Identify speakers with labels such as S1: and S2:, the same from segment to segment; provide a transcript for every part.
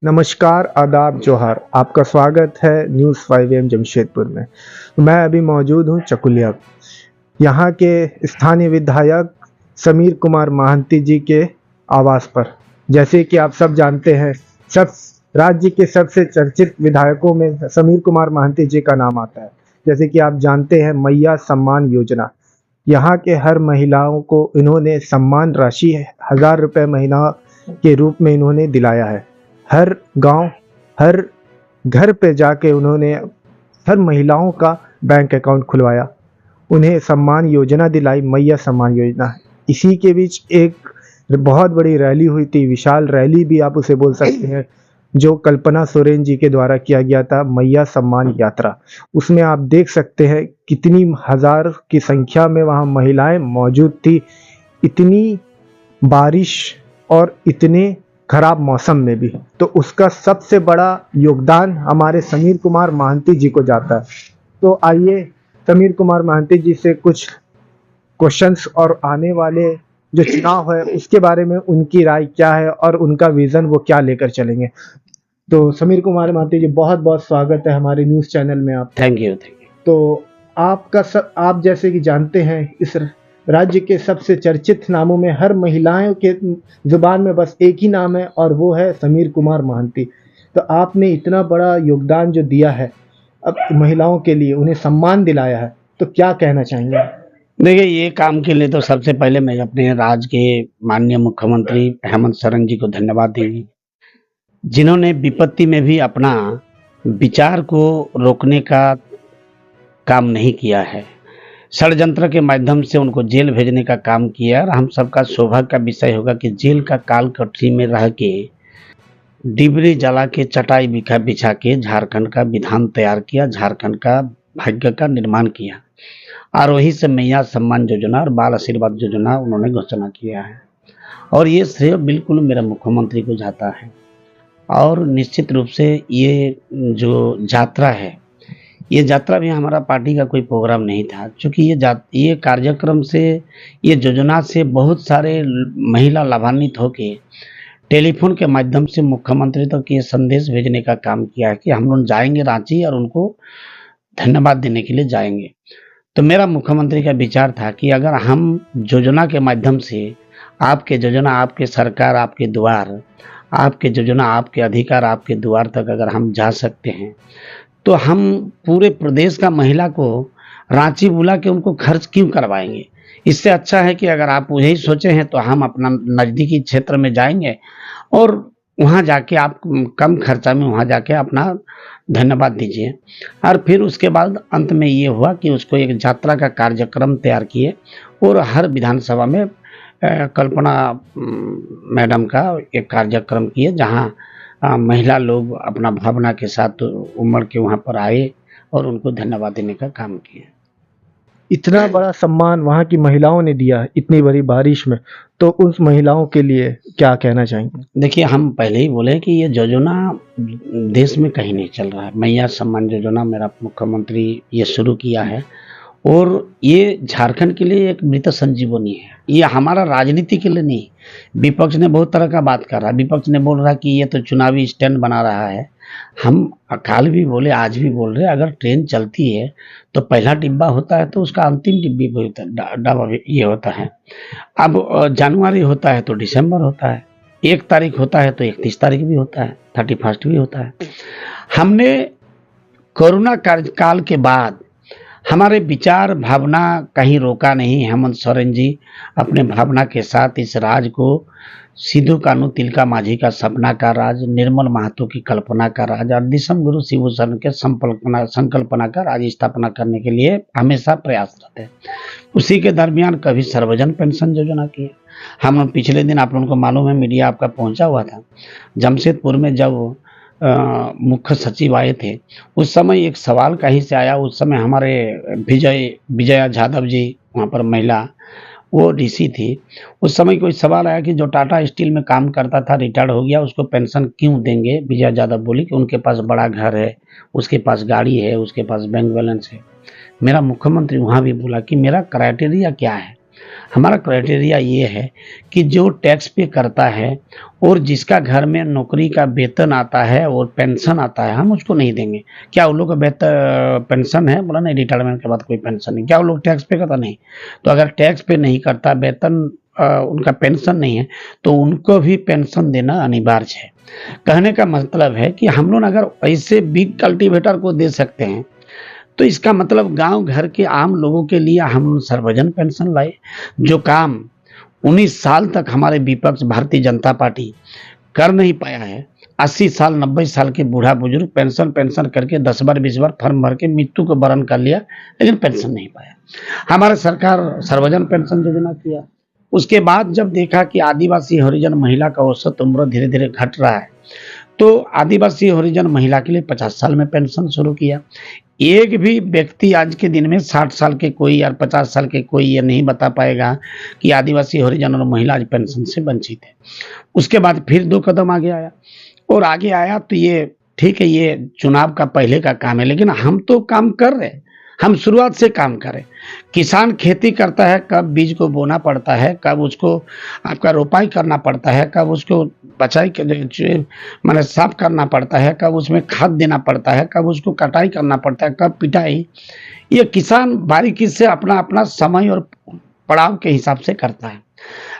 S1: नमस्कार, आदाब, जोहार। आपका स्वागत है न्यूज़ 5 AM जमशेदपुर में। मैं अभी मौजूद हूँ चकुलिया। यहाँ के स्थानीय विधायक समीर कुमार महांती जी के आवास पर। जैसे कि आप सब जानते हैं, सब राज्य के सबसे चर्चित विधायकों में समीर कुमार महांती जी का नाम आता है। जैसे कि आप जानते हैं, मैया सम्मान योजना, यहाँ के हर महिलाओं को इन्होंने सम्मान राशि 1000 रुपये महीना के रूप में इन्होंने दिलाया है। हर गांव, हर घर पे जाके उन्होंने हर महिलाओं का बैंक अकाउंट खुलवाया, उन्हें सम्मान योजना दिलाई, मैया सम्मान योजना। इसी के बीच एक बहुत बड़ी रैली हुई थी, विशाल रैली भी आप उसे बोल सकते हैं, जो कल्पना सोरेन जी के द्वारा किया गया था, मैया सम्मान यात्रा। उसमें आप देख सकते हैं कितनी हजार की संख्या में वहाँ महिलाएं मौजूद थी। इतनी बारिश और इतने खराब मौसम में भी, तो उसका सबसे बड़ा योगदान हमारे समीर कुमार महांती जी को जाता है। तो आइए समीर कुमार महांती जी से कुछ क्वेश्चंस और आने वाले जो चुनाव है उसके बारे में उनकी राय क्या है और उनका विजन वो क्या लेकर चलेंगे। तो समीर कुमार महांती जी, बहुत बहुत स्वागत है हमारे न्यूज़ चैनल में आप।
S2: Thank you.
S1: तो आप जैसे कि जानते हैं, इस राज्य के सबसे चर्चित नामों में हर महिलाओं के जुबान में बस एक ही नाम है और वो है समीर कुमार महांती। तो आपने इतना बड़ा योगदान जो दिया है अब महिलाओं के लिए, उन्हें सम्मान दिलाया है, तो क्या कहना चाहेंगे?
S2: देखिए, ये काम के लिए तो सबसे पहले मैं अपने राज्य के माननीय मुख्यमंत्री हेमंत सोरेन जी को धन्यवाद देंगे, जिन्होंने विपत्ति में भी अपना विचार को रोकने का काम नहीं किया है। षड्यंत्र के माध्यम से उनको जेल भेजने का काम किया और हम सबका सौभाग्य का विषय होगा कि जेल का काल कटरी में रह के डिबरी जला के चटाई बिछा के झारखंड का विधान तैयार किया, झारखंड का भाग्य का निर्माण किया और वहीं से मैया सम्मान योजना और बाल आशीर्वाद योजना उन्होंने घोषणा किया है। और ये श्रेय बिल्कुल मेरे मुख्यमंत्री को जाता है। और निश्चित रूप से ये जो यात्रा है, ये यात्रा भी हमारा पार्टी का कोई प्रोग्राम नहीं था, क्योंकि ये कार्यक्रम से, ये योजना से बहुत सारे महिला लाभान्वित होके टेलीफोन के माध्यम से मुख्यमंत्री तक ये संदेश भेजने का काम किया है कि हम लोग जाएंगे रांची और उनको धन्यवाद देने के लिए जाएंगे। तो मेरा मुख्यमंत्री का विचार था कि अगर हम योजना के माध्यम से आपके योजना, आपके सरकार, आपके द्वार, आपके योजना, आपके अधिकार, आपके द्वार तक अगर हम जा सकते हैं, तो हम पूरे प्रदेश का महिला को रांची बुला के उनको खर्च क्यों करवाएंगे। इससे अच्छा है कि अगर आप यही सोचे हैं तो हम अपना नज़दीकी क्षेत्र में जाएंगे और वहाँ जाके आप कम खर्चा में वहाँ जाके अपना धन्यवाद दीजिए। और फिर उसके बाद अंत में ये हुआ कि उसको एक यात्रा का कार्यक्रम तैयार किए और हर विधानसभा में कल्पना मैडम का एक कार्यक्रम किए, जहाँ महिला लोग अपना भावना के साथ उमड़ के वहाँ पर आए और उनको धन्यवाद देने का काम किया।
S1: इतना बड़ा सम्मान वहाँ की महिलाओं ने दिया इतनी बड़ी बारिश में, तो उस महिलाओं के लिए क्या कहना चाहेंगे?
S2: देखिए, हम पहले ही बोले कि ये योजना देश में कहीं नहीं चल रहा है। मैया सम्मान योजना मेरा मुख्यमंत्री ये शुरू किया है और ये झारखंड के लिए एक मृत संजीवनी है। ये हमारा राजनीति के लिए नहीं। विपक्ष ने बहुत तरह का बात कर रहा है। विपक्ष ने बोल रहा है कि ये तो चुनावी स्टैंड बना रहा है। हम कल भी बोले, आज भी बोल रहे, अगर ट्रेन चलती है तो पहला डिब्बा होता है तो उसका अंतिम डिब्बी भी होता है, डब्बा ये होता है। अब जनवरी होता है तो दिसंबर होता है, 1 तारीख होता है तो 31 तारीख भी होता है, 31 भी होता है। हमने कोरोना काल के बाद हमारे विचार भावना कहीं रोका नहीं। हेमंत सोरेन जी अपने भावना के साथ इस राज को सिद्धू कान्हू तिलका माझी का सपना का राज, निर्मल महतो की कल्पना का राज और दिसम गुरु शिबू सोरेन के संकल्पना का राज स्थापना करने के लिए हमेशा प्रयासरत है। उसी के दरमियान कभी सर्वजन पेंशन योजना की। हम पिछले दिन, आप लोगों को मालूम है, मीडिया आपका पहुंचा हुआ था, जमशेदपुर में जब मुख्य सचिव आए थे, उस समय एक सवाल कहीं से आया। उस समय हमारे विजया यादव जी, वहाँ पर महिला, वो डीसी थी। उस समय कोई सवाल आया कि जो टाटा स्टील में काम करता था, रिटायर्ड हो गया, उसको पेंशन क्यों देंगे। विजया यादव बोली कि उनके पास बड़ा घर है, उसके पास गाड़ी है, उसके पास बैंक बैलेंस है। मेरा मुख्यमंत्री वहाँ भी बोला कि मेरा क्राइटेरिया क्या है, हमारा क्राइटेरिया ये है कि जो टैक्स पे करता है और जिसका घर में नौकरी का वेतन आता है और पेंशन आता है, हम उसको नहीं देंगे। क्या उन लोग का पेंशन है? बोला नहीं, रिटायरमेंट के बाद कोई पेंशन नहीं। क्या वो लोग टैक्स पे करता? नहीं। तो अगर टैक्स पे नहीं करता, वेतन उनका पेंशन नहीं है, तो उनको भी पेंशन देना अनिवार्य है। कहने का मतलब है कि हम लोग अगर ऐसे बिग कल्टीवेटर को दे सकते हैं, तो इसका मतलब गांव घर के आम लोगों के लिए हम सर्वजन पेंशन लाए, जो काम 19 साल तक हमारे विपक्ष भारतीय जनता पार्टी कर नहीं पाया है। 80 साल 90 साल के बूढ़ा बुजुर्ग पेंशन पेंशन करके 10 बार 20 बार फॉर्म भर के मृत्यु को वरण कर लिया, लेकिन पेंशन नहीं पाया। हमारे सरकार सर्वजन पेंशन योजना किया। उसके बाद जब देखा कि आदिवासी हरिजन महिला का औसत उम्र धीरे धीरे घट रहा है, तो आदिवासी हरिजन महिला के लिए 50 साल में पेंशन शुरू किया। एक भी व्यक्ति आज के दिन में 60 साल के कोई या 50 साल के कोई ये नहीं बता पाएगा कि आदिवासी हरिजन और महिला आज पेंशन से वंचित है। उसके बाद फिर 2 कदम आगे आया, और आगे आया तो ये ठीक है, ये चुनाव का पहले का काम है, लेकिन हम तो काम कर रहे हैं। हम शुरुआत से काम करें। किसान खेती करता है, कब बीज को बोना पड़ता है, कब उसको आपका रोपाई करना पड़ता है, कब उसको बचाई माने साफ करना पड़ता है, कब उसमें खाद देना पड़ता है, कब उसको कटाई करना पड़ता है, कब पिटाई। ये किसान बारीकी से अपना अपना समय और पड़ाव के हिसाब से करता है।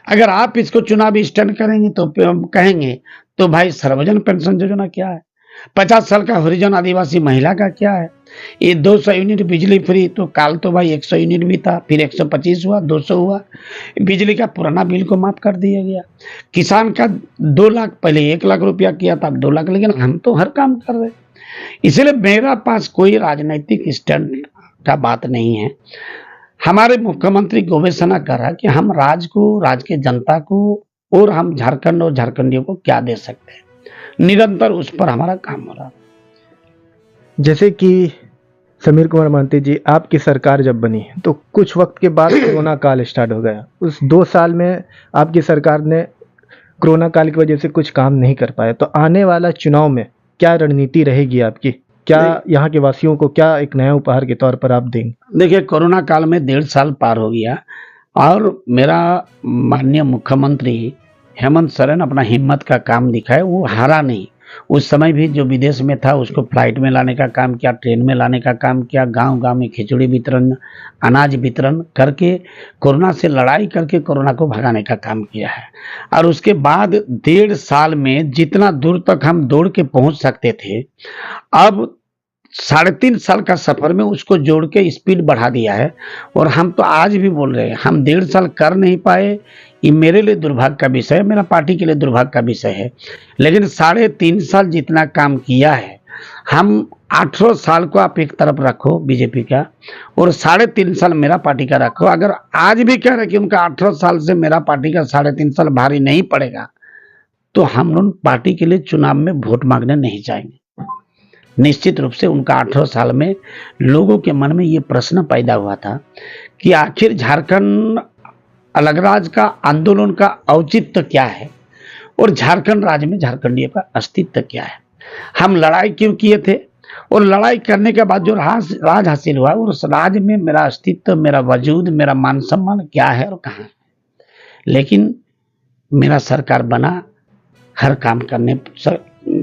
S2: अगर आप इसको चुनावी स्टैंड करेंगे तो कहेंगे तो भाई सर्वजन पेंशन योजना क्या है, 50 साल का हरिजन आदिवासी महिला का क्या है, ये 200 यूनिट बिजली फ्री, तो काल तो भाई 100 यूनिट भी था, फिर 125 हुआ, 200 हुआ। बिजली का पुराना बिल को माफ कर दिया गया। किसान का 2 लाख, पहले 1 लाख रुपया किया था, अब 2 लाख, लेकिन हम तो हर काम कर रहे हैं। इसलिए मेरा पास कोई राजनीतिक स्टैंड का बात नहीं है। हमारे मुख्यमंत्री घोषणा कर रहा है कि हम राज्य के जनता को और हम झारखंड और झारखंडियों को क्या दे सकते हैं, निरंतर उस पर हमारा काम हो रहा है।
S1: जैसे कि समीर कुमार महांती जी, आपकी सरकार जब बनी तो कुछ वक्त के बाद कोरोना काल स्टार्ट हो गया। उस 2 साल में आपकी सरकार ने कोरोना काल की वजह से कुछ काम नहीं कर पाया। तो आने वाला चुनाव में क्या रणनीति रहेगी आपकी? क्या यहाँ के वासियों को क्या एक नया उपहार के तौर पर आप देंगे?
S2: देखिए, कोरोना काल में 1.5 साल पार हो गया और मेरा माननीय मुख्यमंत्री हेमंत सोरेन अपना हिम्मत का काम दिखाए, वो हारा नहीं। उस समय भी जो विदेश में था उसको फ्लाइट में लाने का काम किया, ट्रेन में लाने का काम किया, गांव-गांव में खिचड़ी वितरण, अनाज वितरण करके कोरोना से लड़ाई करके कोरोना को भगाने का काम किया है। और उसके बाद 1.5 साल में जितना दूर तक हम दौड़ के पहुंच सकते थे, अब 3.5 साल का सफर में उसको जोड़ के स्पीड बढ़ा दिया है। और हम तो आज भी बोल रहे हैं, हम 1.5 साल कर नहीं पाए, ये मेरे लिए दुर्भाग्य का विषय है, मेरा पार्टी के लिए दुर्भाग्य का विषय है। लेकिन 3.5 साल जितना काम किया है, हम 18 साल को आप एक तरफ रखो बीजेपी का, और 3.5 साल मेरा पार्टी का रखो। अगर आज भी कह रहे कि उनका 18 साल से मेरा पार्टी का 3.5 साल भारी नहीं पड़ेगा, तो हम लोग पार्टी के लिए चुनाव में वोट मांगने नहीं जाएंगे। निश्चित रूप से उनका 18 साल में लोगों के मन में ये प्रश्न पैदा हुआ था कि आखिर झारखंड अलग राज्य का आंदोलन का औचित्य क्या है और झारखंड राज्य में झारखंडियों का अस्तित्व क्या है। हम लड़ाई क्यों किए थे, और लड़ाई करने के बाद जो राज हासिल हुआ, उस राज में मेरा अस्तित्व, मेरा वजूद, मेरा मान सम्मान क्या है और कहाँ है। लेकिन मेरा सरकार बना, हर काम करने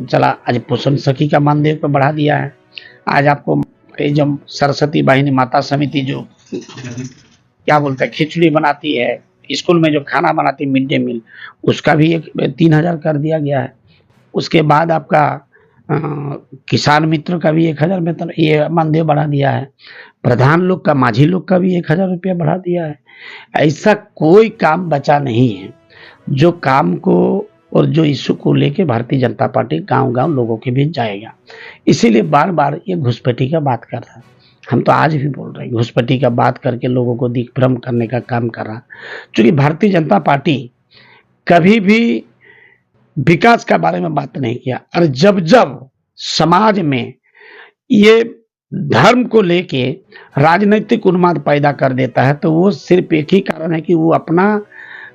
S2: चला। आज पोषण सखी का मानदेय पर बढ़ा दिया है। आज आपको ये जो सरस्वती वाहिनी माता समिति जो क्या बोलते हैं खिचड़ी बनाती है, स्कूल में जो खाना बनाती है मिड डे मील, उसका भी 3000 कर दिया गया है। उसके बाद आपका किसान मित्र का भी 1000 वेतन ये मानदेय बढ़ा दिया है। प्रधान लोग का, माझी लोग का भी 1000 रुपया बढ़ा दिया है। ऐसा कोई काम बचा नहीं है जो काम को और जो इशू को लेके भारतीय जनता पार्टी गांव-गांव लोगों के बीच जाएगा। इसीलिए बार-बार ये घुसपैठी का बात कर रहा है। हम तो आज भी बोल रहे हैं, घुसपैठी का बात करके लोगों को दिग्भ्रम करने का काम कर रहा है। क्योंकि भारतीय जनता पार्टी कभी भी विकास के बारे में बात नहीं किया, और जब जब समाज में ये धर्म को लेके राजनीतिक उन्माद पैदा कर देता है, तो वो सिर्फ एक ही कारण है कि वो अपना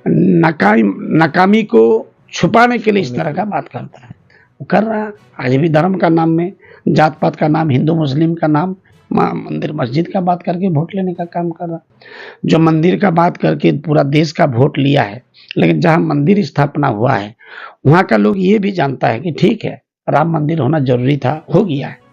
S2: नाकामी को छुपाने के लिए इस तरह का बात करता है। वो कर रहा है। आज भी धर्म का नाम में, जात पात का नाम, हिंदू मुस्लिम का नाम मंदिर मस्जिद का बात करके वोट लेने का काम कर रहा, जो मंदिर का बात करके पूरा देश का वोट लिया है। लेकिन जहाँ मंदिर स्थापना हुआ है वहाँ का लोग ये भी जानता है कि ठीक है, राम मंदिर होना जरूरी था, हो गया है।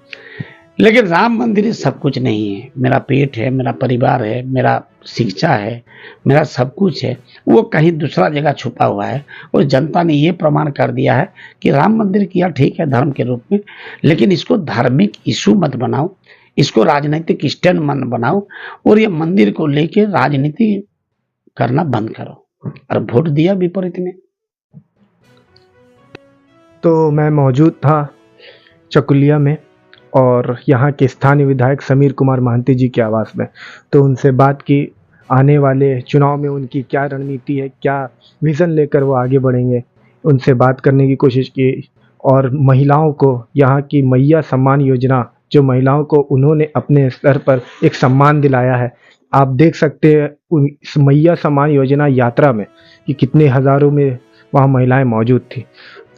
S2: लेकिन राम मंदिर सब कुछ नहीं है। मेरा पेट है, मेरा परिवार है, मेरा शिक्षा है, मेरा सब कुछ है, वो कहीं दूसरा जगह छुपा हुआ है। और जनता ने ये प्रमाण कर दिया है कि राम मंदिर किया ठीक है धर्म के रूप में, लेकिन इसको धार्मिक इशू मत बनाओ, इसको राजनीतिक स्टैंड मत बनाओ, और ये मंदिर को लेके राजनीति करना बंद करो। और वोट दिया विपरीत में।
S1: तो मैं मौजूद था चकुलिया में और यहाँ के स्थानीय विधायक समीर कुमार महांती जी के आवास में, तो उनसे बात की आने वाले चुनाव में उनकी क्या रणनीति है, क्या विज़न लेकर वो आगे बढ़ेंगे, उनसे बात करने की कोशिश की। और महिलाओं को यहाँ की मैया सम्मान योजना, जो महिलाओं को उन्होंने अपने स्तर पर एक सम्मान दिलाया है, आप देख सकते हैं उन इस मैया सम्मान योजना यात्रा में कि कितने हज़ारों में वहाँ महिलाएं मौजूद थी।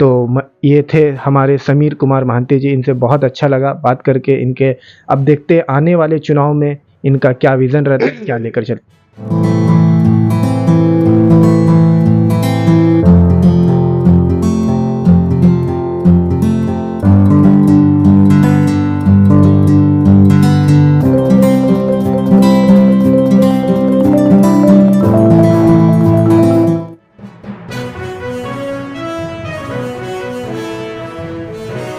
S1: तो ये थे हमारे समीर कुमार महांती जी, इनसे बहुत अच्छा लगा बात करके इनके। अब देखते आने वाले चुनाव में इनका क्या विज़न रहता है, क्या लेकर चलते।